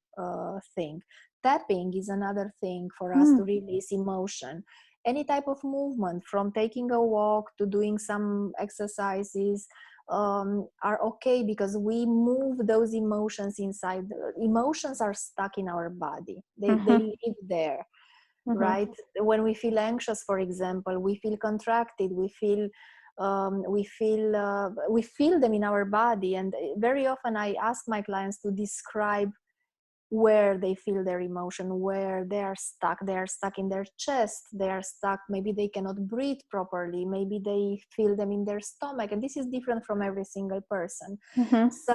thing. Tapping is another thing for us to release emotion. Any type of movement, from taking a walk to doing some exercises, are okay, because we move those emotions inside. Emotions are stuck in our body. They live there, right? When we feel anxious, for example, we feel contracted, we feel them in our body. And very often I ask my clients to describe where they feel their emotion, where they are stuck in their chest, they are stuck, maybe they cannot breathe properly, maybe they feel them in their stomach, and this is different from every single person. So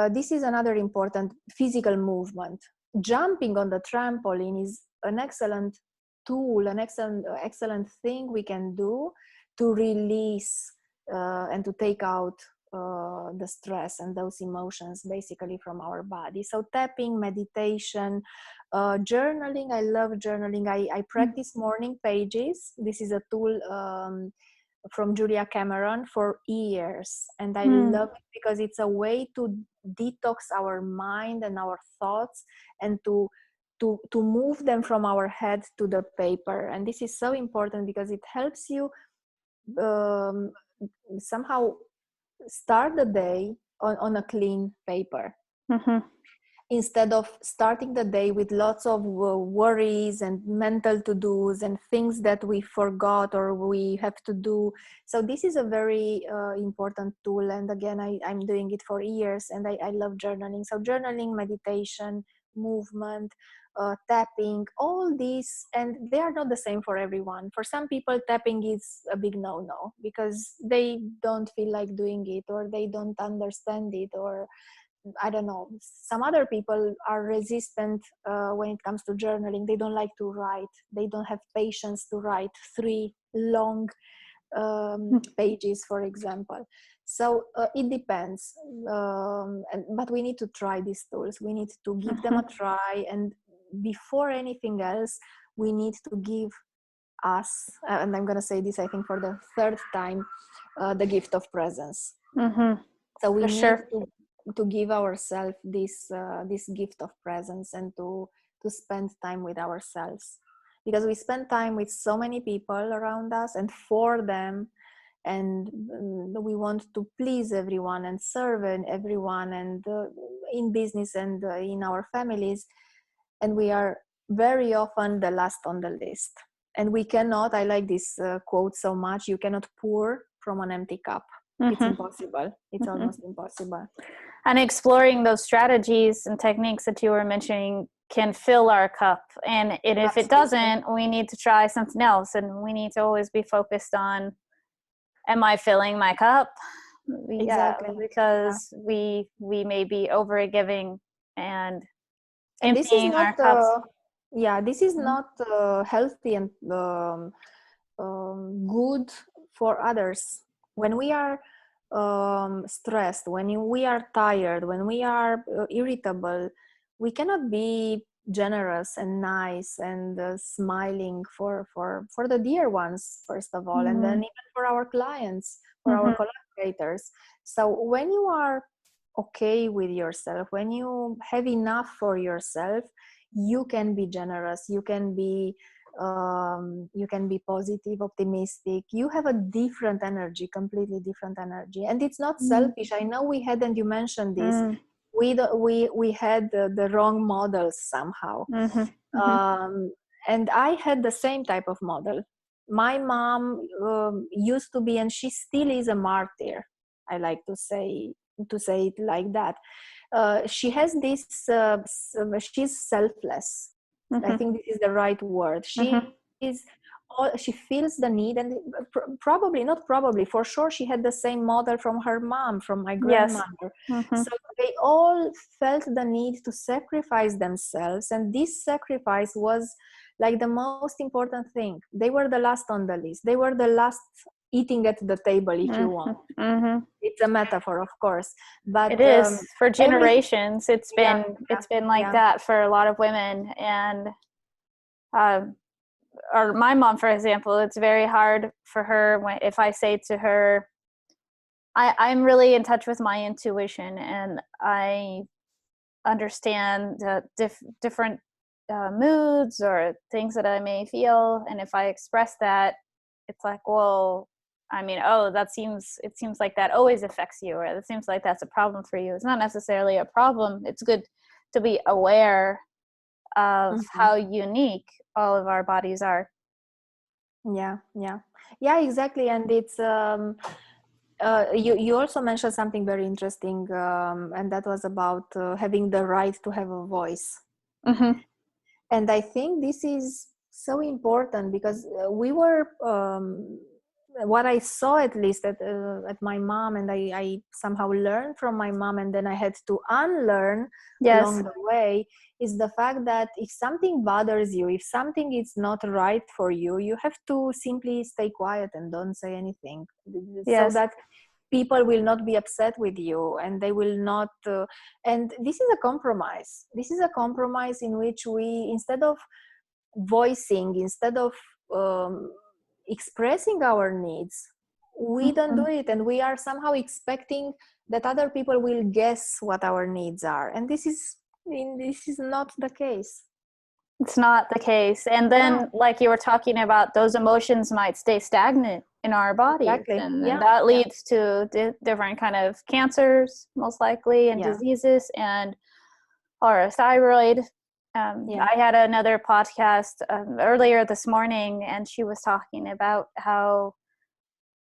this is another important physical movement. jumping on the trampoline is an excellent tool, an excellent thing we can do to release and to take out the stress and those emotions basically from our body. So tapping, meditation, journaling. I love journaling. I practice morning pages. This is a tool from Julia Cameron for years, and I love it because it's a way to detox our mind and our thoughts, and to move them from our head to the paper. And this is so important because it helps you somehow start the day on a clean paper. Instead of starting the day with lots of worries and mental to-dos and things that we forgot or we have to do. So this is a very important tool. And again, I'm doing it for years, and I love journaling. So journaling, meditation, movement, tapping, all these, and they are not the same for everyone. For some people, tapping is a big no-no because they don't feel like doing it, or they don't understand it, or I don't know. Some other people are resistant when it comes to journaling. They don't like to write. They don't have patience to write 3 long pages, for example. So it depends. But we need to try these tools. We need to give them a try. And before anything else, we need to give us, and I'm going to say this, I think, for the 3rd time, the gift of presence. So we need to give ourselves this gift of presence, and to spend time with ourselves, because we spend time with so many people around us and for them, and we want to please everyone and serve everyone, and in business and in our families, and we are very often the last on the list. And we cannot, I like this quote so much, you cannot pour from an empty cup. It's impossible. It's almost impossible. And exploring those strategies and techniques that you were mentioning can fill our cup. And if it doesn't, we need to try something else. And we need to always be focused on, am I filling my cup? Exactly. Yeah, because we may be over-giving and emptying our cups. This is not healthy and good for others. When we are stressed, when we are tired, when we are irritable, we cannot be generous and nice and smiling for the dear ones, first of all, and then even for our clients, for our collaborators. So when you are okay with yourself, when you have enough for yourself, you can be generous, you can be positive, optimistic. You have a different energy, completely different energy, and it's not selfish. I know we had, and you mentioned this, we had the wrong models somehow. And I had the same type of model. My mom used to be, and she still is, a martyr. I like to say it like that. She has this, she's selfless. I think this is the right word. She feels the need, and for sure she had the same model from her mom, from my grandmother. So they all felt the need to sacrifice themselves, and this sacrifice was like the most important thing. They were the last on the list. They were the last eating at the table, if you want. It's a metaphor, of course, but it is for generations. It's been like that for a lot of women. And or my mom, for example, it's very hard for her if I say to her, I'm really in touch with my intuition, and I understand different moods or things that I may feel, and if I express that, it's like, well, I mean, it seems like that always affects you, or it seems like that's a problem for you. It's not necessarily a problem. It's good to be aware of how unique all of our bodies are. Yeah, exactly. And it's you also mentioned something very interesting, and that was about having the right to have a voice. And I think this is so important, because we were what I saw, at least at my mom, and I somehow learned from my mom, and then I had to unlearn Yes. along the way, is the fact that if something bothers you, if something is not right for you, you have to simply stay quiet and don't say anything, so Yes. that people will not be upset with you, and they will not and this is a compromise. This is a compromise in which we, instead of voicing, instead of um, expressing our needs, we don't do it, and we are somehow expecting that other people will guess what our needs are, and this is not the case. It's not the case. And then, No, like you were talking about, those emotions might stay stagnant in our bodies, exactly. and then Yeah, that yeah, leads to different kind of cancers, most likely, and yeah, diseases, and or thyroid. yeah. I had another podcast earlier this morning, and she was talking about how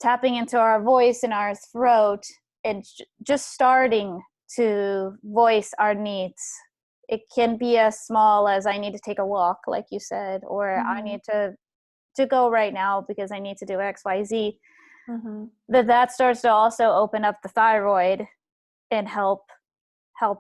tapping into our voice and our throat and just starting to voice our needs. It can be as small as I need to take a walk, like you said, or I Mm-hmm. need to go right now because I need to do XYZ. Mm-hmm. That starts to also open up the thyroid and help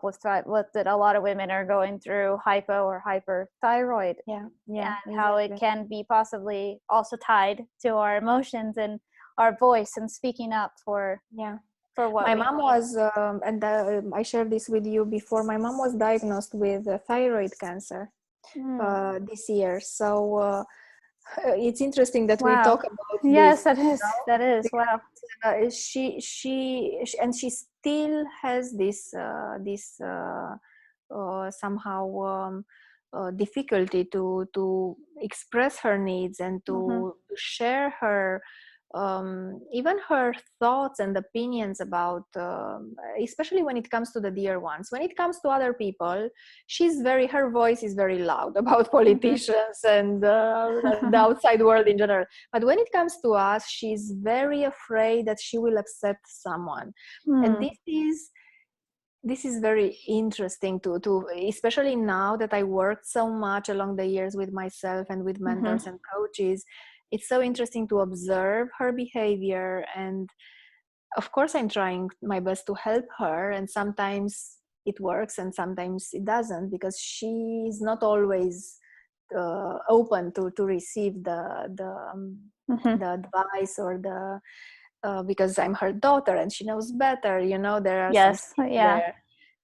with what that a lot of women are going through, hypo or hyperthyroid, Yeah, yeah, and how it exactly. can be possibly also tied to our emotions and our voice and speaking up Yeah. for what My we mom need. was, and I shared this with you before. My mom was diagnosed with thyroid cancer Mm. this year. So it's interesting that we Wow. talk about Yes, this, that you is. know, That is. because Wow. and she still has this somehow difficulty to express her needs and Mm-hmm. to share her even her thoughts and opinions about especially when it comes to the dear ones. When it comes to other people, her voice is very loud about politicians and the outside world in general. But when it comes to us, she's very afraid that she will upset someone. And Mm. this is very interesting to especially now that I worked so much along the years with myself and with Mm-hmm. mentors and coaches. It's so interesting to observe her behavior, and of course I'm trying my best to help her, and sometimes it works and sometimes it doesn't, because she is not always open to receive Mm-hmm. the advice or the because I'm her daughter and she knows better, there are some Yes. things Yeah.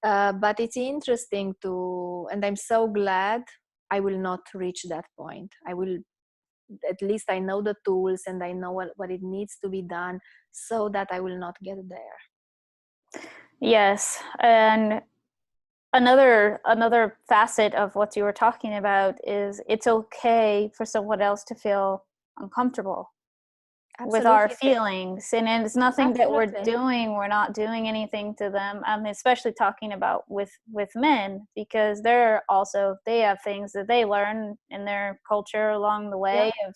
there. But it's interesting and I'm so glad I will not reach that point. I will, at least I know the tools and I know what it needs to be done, so that I will not get there. Yes. And another facet of what you were talking about is it's okay for someone else to feel uncomfortable with our Absolutely. feelings, and it's nothing that Absolutely. we're not doing anything to them. Especially talking about with men, because they have things that they learn in their culture along the Yeah. way of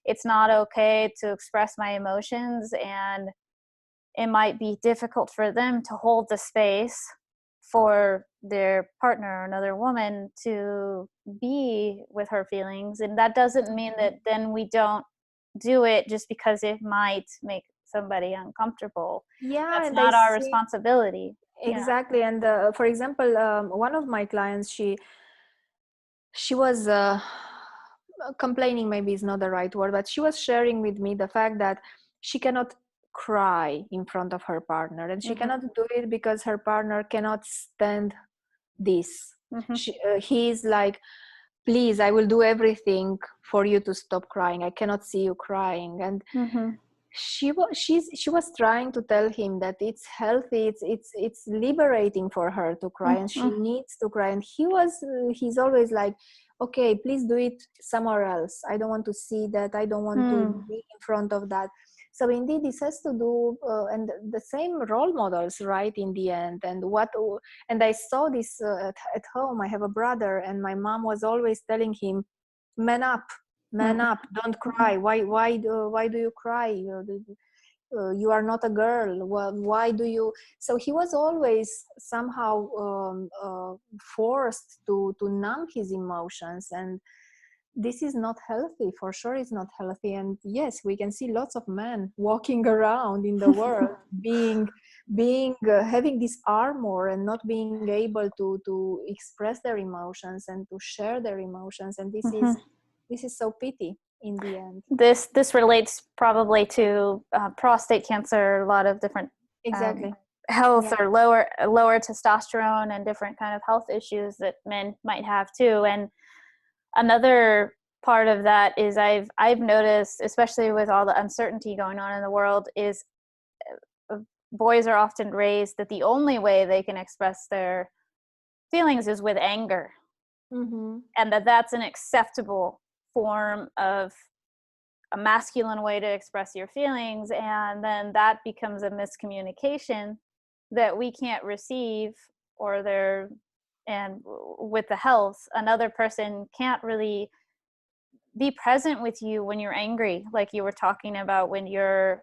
it's not okay to express my emotions, and it might be difficult for them to hold the space for their partner, another woman, to be with her feelings. And that doesn't mean that then we don't do it just because it might make somebody uncomfortable. Yeah, That's and I not our see. responsibility. Yeah. Exactly. And for example, one of my clients, she was complaining, maybe is not the right word, but she was sharing with me the fact that she cannot cry in front of her partner, and she Mm-hmm. cannot do it because her partner cannot stand this. Mm-hmm. He's like, please, I will do everything for you to stop crying, I cannot see you crying. And Mm-hmm. she was trying to tell him that it's healthy, it's liberating for her to cry, and she Mm-hmm. needs to cry. And he's always like, okay, please do it somewhere else, I don't want to see that, I don't want to Mm. be in front of that. So indeed this has to do and the same role models, right, in the end. And I saw this at home. I have a brother, and my mom was always telling him, man up, man Mm-hmm. up, don't cry, why do you cry, you are not a girl, well, why do you. So he was always somehow forced to numb his emotions. And this is not healthy. For sure it's not healthy. And yes, we can see lots of men walking around in the world being having this armor and not being able to express their emotions and to share their emotions. And this is so pity in the end. This relates probably to prostate cancer, a lot of different Exactly. health or lower testosterone and different kind of health issues that men might have too. And another part of that is I've noticed, especially with all the uncertainty going on in the world, is boys are often raised that the only way they can express their feelings is with anger, and that's an acceptable form of a masculine way to express your feelings. And then that becomes a miscommunication that we can't receive, and with the health, another person can't really be present with you when you're angry, like you were talking about. When you're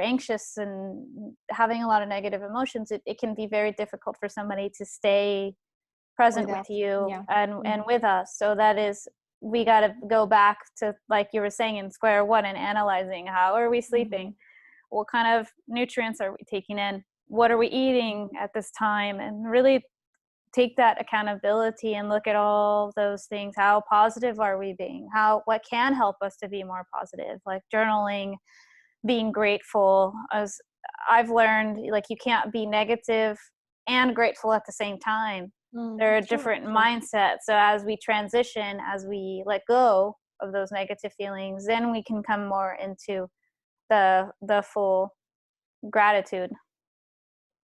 anxious and having a lot of negative emotions, it can be very difficult for somebody to stay present with you and with us. So that is, we got to go back to, like you were saying, in square one, and analyzing, how are we sleeping, what kind of nutrients are we taking in, what are we eating at this time, and really take that accountability and look at all those things. How positive are we being? What can help us to be more positive, like journaling, being grateful. As I've learned, like, you can't be negative and grateful at the same time. There are different mindsets. So as we transition, as we let go of those negative feelings, then we can come more into the full gratitude.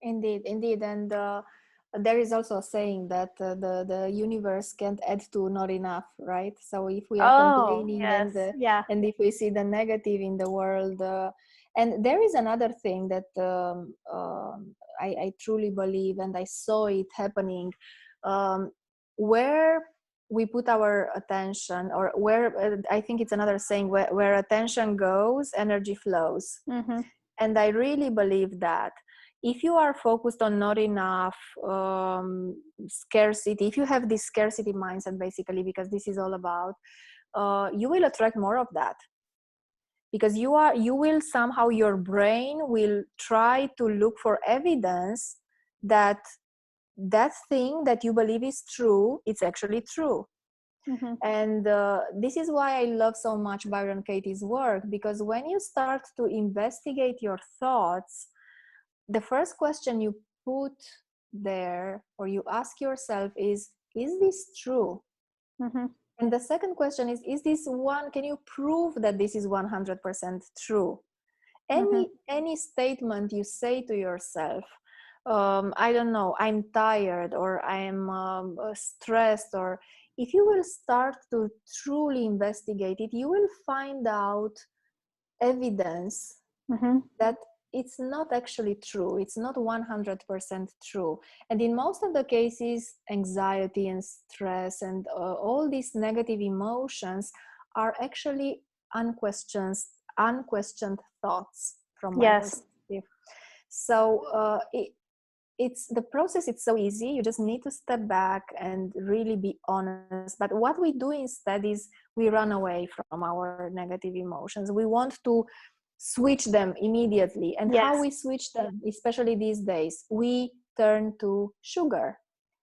Indeed. And there is also a saying that the universe can't add to not enough, right? So if we are complaining and if we see the negative in the world, and there is another thing that I truly believe, and I saw it happening, where we put our attention, or where I think it's another saying, where attention goes, energy flows. And I really believe that if you are focused on not enough, scarcity, if you have this scarcity mindset, basically, because this is all about, you will attract more of that. Because you will somehow, your brain will try to look for evidence that thing that you believe is true, it's actually true. And this is why I love so much Byron Katie's work, because when you start to investigate your thoughts, the first question you put there, or you ask yourself, is this true? And the second question is this one, can you prove that this is 100% true? Any statement you say to yourself, I don't know, I'm tired, or I'm stressed, or if you will start to truly investigate it, you will find out evidence that it's not actually true. It's not 100% true. And in most of the cases, anxiety and stress and all these negative emotions are actually unquestioned thoughts from my perspective. So it's the process. It's so easy. You just need to step back and really be honest. But what we do instead is we run away from our negative emotions. We want to switch them immediately. And how we switch them, especially these days, we turn to sugar.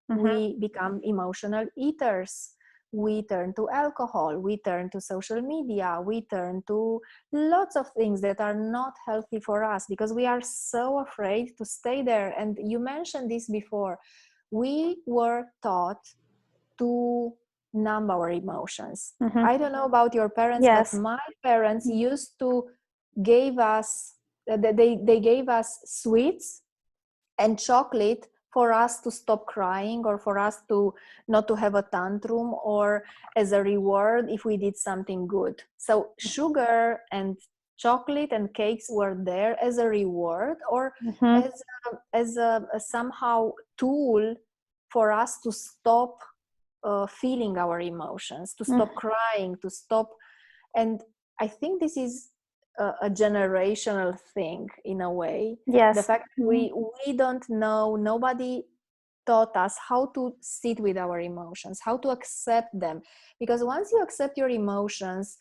We become emotional eaters. We turn to alcohol. We turn to social media. We turn to lots of things that are not healthy for us, because we are so afraid to stay there. And you mentioned this before. We were taught to numb our emotions. I don't know about your parents, but my parents used to gave us sweets and chocolate for us to stop crying, or for us to not to have a tantrum, or as a reward if we did something good. So sugar and chocolate and cakes were there as a reward, or as a somehow tool for us to stop feeling our emotions, to stop crying, to stop. And I think this is a generational thing in a way. The fact we don't know, nobody taught us how to sit with our emotions, how to accept them. Because once you accept your emotions,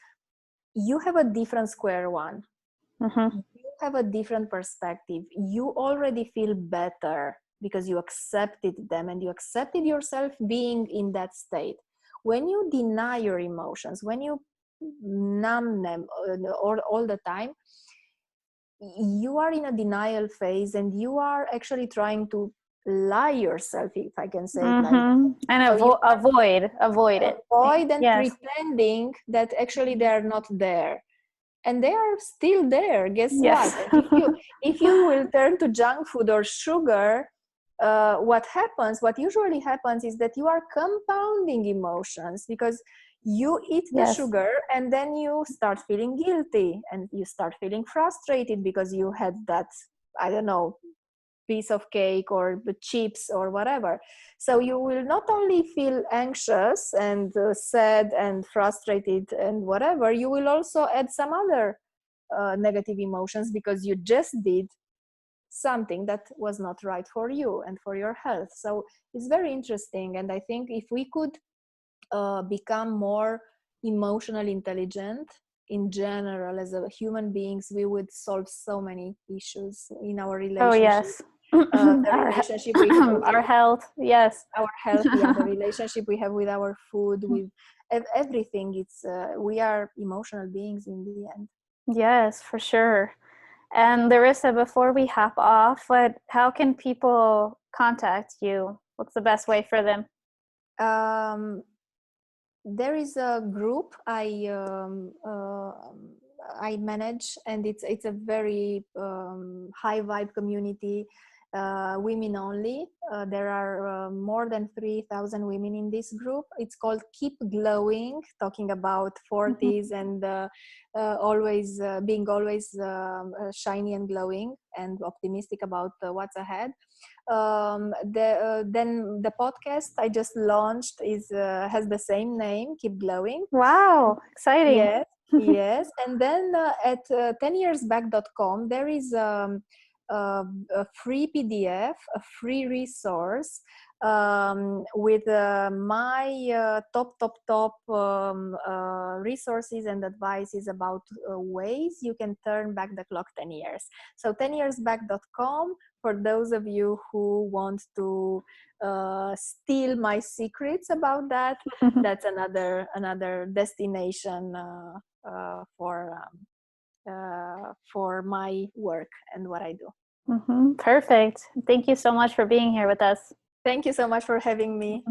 you have a different square one. Mm-hmm. You have a different perspective. You already feel better because you accepted them and you accepted yourself being in that state. When you deny your emotions, when you numb them all the time, you are in a denial phase and you are actually trying to lie yourself, if I can say it like that. Mm-hmm. And So avoid it. avoid and Yes. pretending that actually they are not there, and they are still there. Guess Yes. what? And if you will turn to junk food or sugar, what usually happens is that you are compounding emotions, because you eat the Yes. sugar and then you start feeling guilty and you start feeling frustrated because you had that, I don't know, piece of cake or the chips or whatever. So you will not only feel anxious and sad and frustrated and whatever, you will also add some other negative emotions because you just did something that was not right for you and for your health. So it's very interesting, and I think if we could become more emotionally intelligent in general as a human beings, we would solve so many issues in our Oh relationship. yes. The relationship we have with Our health. Yes. our health, yeah, the relationship we have with our food, with everything. It's we are emotional beings in the end. Yes, for sure. And Larisa, before we hop off, how can people contact you? What's the best way for them? There is a group I manage, and it's a very high vibe community, women only. There are more than 3,000 women in this group. It's called Keep Glowing, talking about 40s and always being always shiny and glowing and optimistic about what's ahead. Then the podcast I just launched is has the same name, Keep Glowing. Wow, exciting. Yes, yes. And then at 10yearsback.com there is a free PDF, a free resource with my top resources and advices about ways you can turn back the clock 10 years. So 10yearsback.com, for those of you who want to steal my secrets about that, that's another destination for my work and what I do. Perfect. Thank you so much for being here with us. Thank you so much for having me.